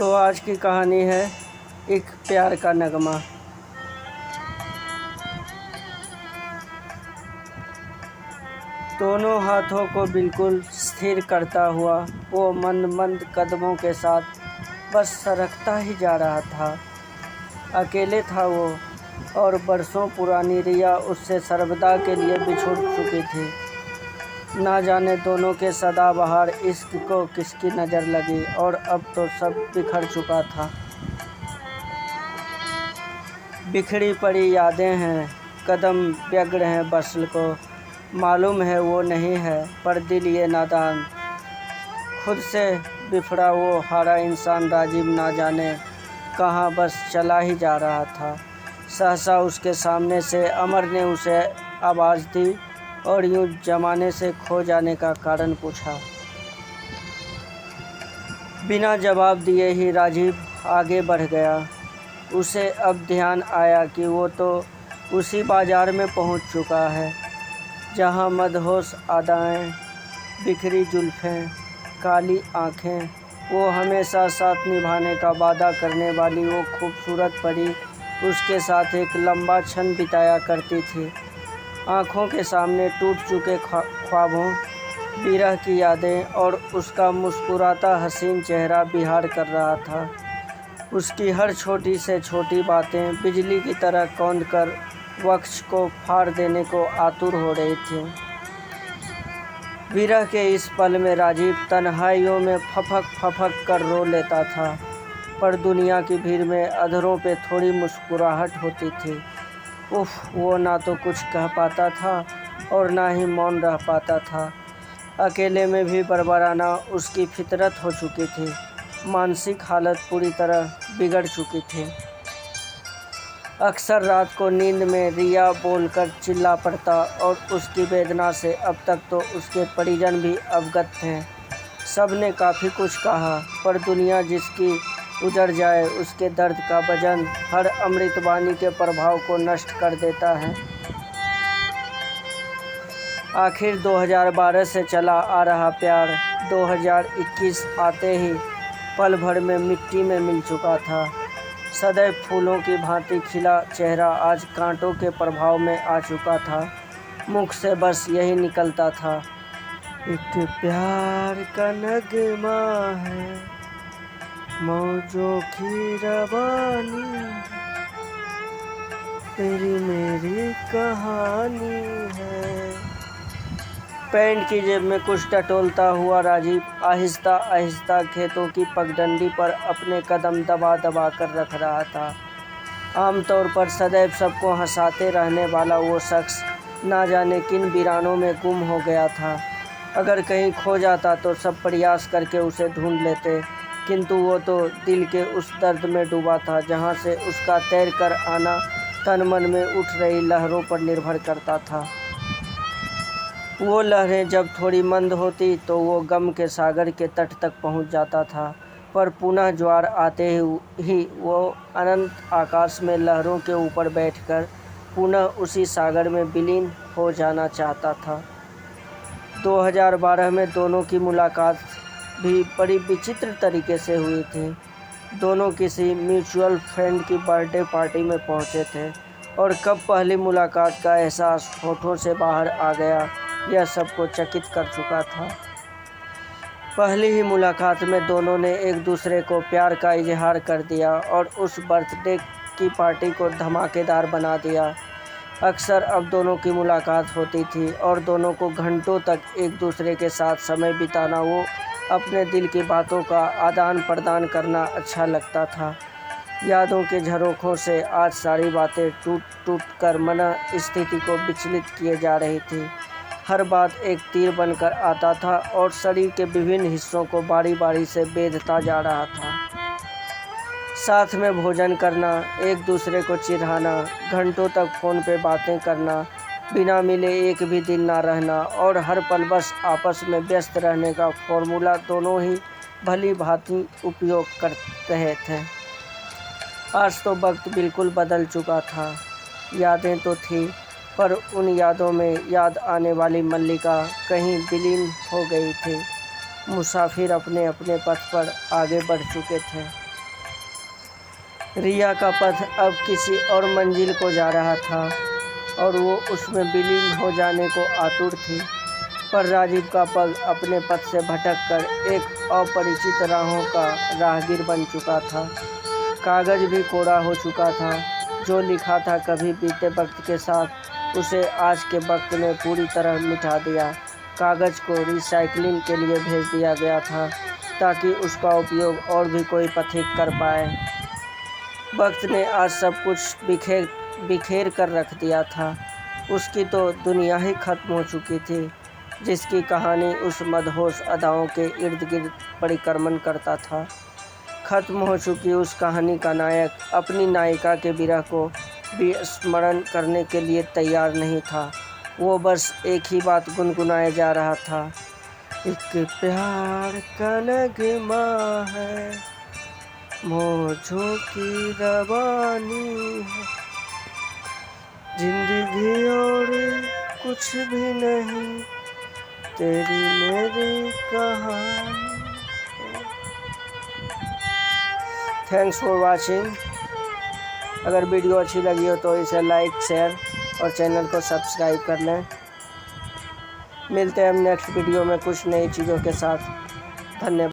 तो आज की कहानी है एक प्यार का नगमा। दोनों हाथों को बिल्कुल स्थिर करता हुआ वो मंद मंद कदमों के साथ बस सरकता ही जा रहा था। अकेले था वो, और बरसों पुरानी रिया उससे सर्वदा के लिए बिछुड़ चुकी थी। ना जाने दोनों के सदाबहार इश्क को किसकी नज़र लगी, और अब तो सब बिखर चुका था। बिखरी पड़ी यादें हैं, कदम व्यग्र हैं वसल को। मालूम है वो नहीं है, पर दिल ये नादान। खुद से बिफड़ा वो हारा इंसान राजीव ना जाने कहाँ बस चला ही जा रहा था। सहसा उसके सामने से अमर ने उसे आवाज़ दी और यूं जमाने से खो जाने का कारण पूछा। बिना जवाब दिए ही राजीव आगे बढ़ गया। उसे अब ध्यान आया कि वो तो उसी बाजार में पहुंच चुका है जहां मदहोश अदाएं, बिखरी जुल्फ़ें, काली आँखें, वो हमेशा साथ निभाने का वादा करने वाली वो खूबसूरत परी उसके साथ एक लंबा क्षण बिताया करती थी। आँखों के सामने टूट चुके ख्वाबों, विरह की यादें और उसका मुस्कुराता हसीन चेहरा बिहार कर रहा था। उसकी हर छोटी से छोटी बातें बिजली की तरह कौंध कर वक्ष को फाड़ देने को आतुर हो रही थी। विरह के इस पल में राजीव तन्हाइयों में फपक फपक कर रो लेता था, पर दुनिया की भीड़ में अधरों पे थोड़ी मुस्कुराहट होती थी। उफ, वो ना तो कुछ कह पाता था और ना ही मौन रह पाता था। अकेले में भी बड़बड़ाना उसकी फितरत हो चुकी थी। मानसिक हालत पूरी तरह बिगड़ चुकी थी। अक्सर रात को नींद में रिया बोलकर चिल्ला पड़ता, और उसकी वेदना से अब तक तो उसके परिजन भी अवगत थे। सब ने काफ़ी कुछ कहा, पर दुनिया जिसकी उजड़ जाए उसके दर्द का वजन हर अमृतवाणी के प्रभाव को नष्ट कर देता है। आखिर 2012 से चला आ रहा प्यार 2021 आते ही पल भर में मिट्टी में मिल चुका था। सदैव फूलों की भांति खिला चेहरा आज कांटों के प्रभाव में आ चुका था। मुख से बस यही निकलता था, एक प्यार का नगमा है, मौजों की रवानी, तेरी मेरी कहानी है। पैंट की जेब में कुछ टटोलता हुआ राजीव आहिस्ता आहिस्ता खेतों की पगडंडी पर अपने कदम दबा दबा कर रख रहा था। आमतौर पर सदैव सबको हंसाते रहने वाला वो शख्स ना जाने किन वीरानों में गुम हो गया था। अगर कहीं खो जाता तो सब प्रयास करके उसे ढूंढ लेते, किंतु वो तो दिल के उस दर्द में डूबा था जहाँ से उसका तैर कर आना तन मन में उठ रही लहरों पर निर्भर करता था। वो लहरें जब थोड़ी मंद होती तो वो गम के सागर के तट तक पहुंच जाता था, पर पुनः ज्वार आते ही वो अनंत आकाश में लहरों के ऊपर बैठकर पुनः उसी सागर में विलीन हो जाना चाहता था। 2012 में दोनों की मुलाकात भी बड़ी विचित्र तरीके से हुई थी। दोनों किसी म्यूचुअल फ्रेंड की बर्थडे पार्टी में पहुंचे थे, और कब पहली मुलाकात का एहसास होठों से बाहर आ गया यह सबको चकित कर चुका था। पहली ही मुलाकात में दोनों ने एक दूसरे को प्यार का इजहार कर दिया और उस बर्थडे की पार्टी को धमाकेदार बना दिया। अक्सर अब दोनों की मुलाकात होती थी और दोनों को घंटों तक एक दूसरे के साथ समय बिताना, वो अपने दिल की बातों का आदान प्रदान करना अच्छा लगता था। यादों के झरोखों से आज सारी बातें टूट टूट कर मन स्थिति को विचलित किए जा रही थी। हर बात एक तीर बनकर आता था और शरीर के विभिन्न हिस्सों को बारी बारी से बेधता जा रहा था। साथ में भोजन करना, एक दूसरे को चिढ़ाना, घंटों तक फ़ोन पे बातें करना, बिना मिले एक भी दिन ना रहना और हर पल बस आपस में व्यस्त रहने का फॉर्मूला दोनों ही भली भांति उपयोग कर रहे थे। आज तो वक्त बिल्कुल बदल चुका था। यादें तो थी, पर उन यादों में याद आने वाली मल्लिका कहीं विलीन हो गई थी। मुसाफिर अपने अपने पथ पर आगे बढ़ चुके थे। रिया का पथ अब किसी और मंजिल को जा रहा था और वो उसमें विलीन हो जाने को आतुर थी, पर राजीव का पग अपने पथ से भटककर एक अपरिचित राहों का राहगीर बन चुका था। कागज भी कोरा हो चुका था। जो लिखा था कभी बीते वक्त के साथ उसे आज के वक्त में पूरी तरह मिटा दिया। कागज को रिसाइकलिंग के लिए भेज दिया गया था ताकि उसका उपयोग और भी कोई पथिक कर पाए। वक्त ने आज सब कुछ बिखेर कर रख दिया था। उसकी तो दुनिया ही खत्म हो चुकी थी, जिसकी कहानी उस मदहोश अदाओं के इर्द गिर्द परिक्रमण करता था। खत्म हो चुकी उस कहानी का नायक अपनी नायिका के विरह को भी स्मरण करने के लिए तैयार नहीं था। वो बस एक ही बात गुनगुनाए जा रहा था, एक प्यार का नगमा है, मौजों की रवानी है, जिंदगी और कुछ भी नहीं, तेरी मेरी कहानी। Thanks for watching. अगर वीडियो अच्छी लगी हो तो इसे लाइक, शेयर और चैनल को सब्सक्राइब कर लें। मिलते हैं हम नेक्स्ट वीडियो में कुछ नई चीज़ों के साथ। धन्यवाद।